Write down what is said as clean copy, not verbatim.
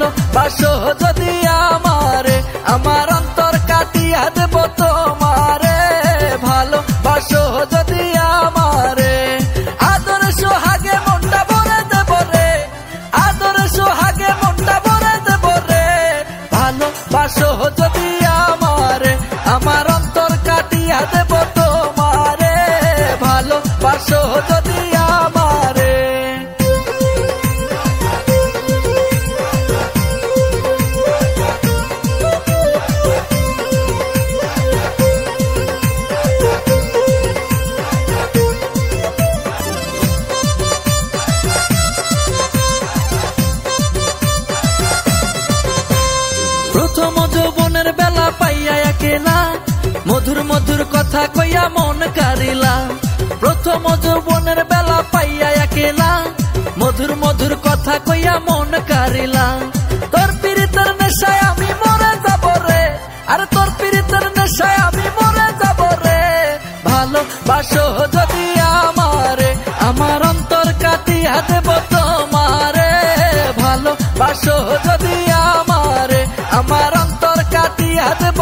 ভালোবাসো যদি আমারে, আমার অন্তর কাটিয়া দেব তোমারে। ভালোবাসো যদি আমারে, আদর সোহাগে মনটা ভরে দেব রে, আদর সোহাগে মনটা ভরে দেব রে। ভালোবাসো যদি আমারে, আমার অন্তর কাটিয়া দেব তোমারে। ভালোবাসো যদি আমারে। প্রথম যৌবনের বেলা পাইয়া একেলা, মধুর মধুর কথা কইয়া মন কারিলা। প্রথম যৌবনের বেলা পাইয়া একেলা, মধুর মধুর কথা কইয়া মন কারিলা। তোর পীড়িতের নেশায় আমি মরে যাব রে, আরে তোর পীড়িতের নেশায় আমি মরে যাব রে। ভালোবাসো যদি আমারে, আমার অন্তর কাটিয়া দেব তোমারে। ভালোবাসো যদি আমারে, আমার অন্তর কাটিয়া দেব।